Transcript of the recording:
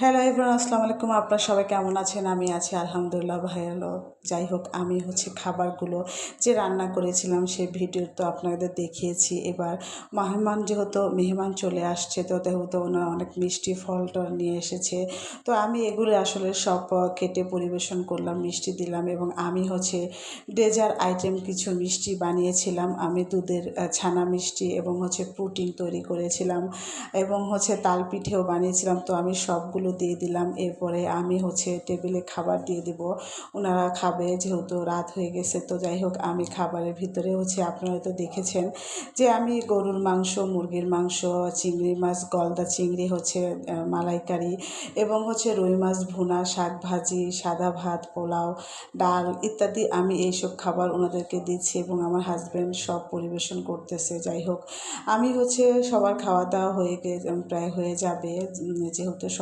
Hello everyone, আসসালামু আলাইকুম। আপনারা সবাই কেমন আছেন? আমি আছি আলহামদুলিল্লাহ ভালো। যাই হোক, আমি খাবারগুলো যে রান্না করেছিলাম সেই ভিডিও তো আপনাদের দেখিয়েছি। এবার মেহমান চলে আসছে, তো যেহেতু ওনারা অনেক মিষ্টি ফল টল নিয়ে এসেছে, তো আমি এগুলো আসলে সব কেটে পরিবেশন করলাম, মিষ্টি দিলাম। এবং আমি ডেজার্ট আইটেম কিছু মিষ্টি বানিয়েছিলাম। আমি দুধের ছানা মিষ্টি এবং পুডিং তৈরি করেছিলাম এবং তাল পিঠেও বানিয়েছিলাম। তো আমি সবগুলো দিয়ে দিলাম। এরপরে আমি টেবিলে খাবার দিয়ে দিব, ওনারা খাবে, যেহেতু রাত হয়ে গেছে। তো যাই হোক, আমি খাবারের ভিতরে আপনারা তো দেখেছেন যে আমি গরুর মাংস, মুরগির মাংস, চিংড়ি মাছ, গলদা চিংড়ি, মালাইকারি এবং রুই মাছ ভুনা, শাক ভাজি, সাদা ভাত, পোলাও, ডাল ইত্যাদি আমি এইসব খাবার ওনাদেরকে দিচ্ছি এবং আমার হাজব্যান্ড সব পরিবেশন করতেছে। যাই হোক, আমি সবার খাওয়া দাওয়া প্রায় হয়ে যাবে, যেহেতু সব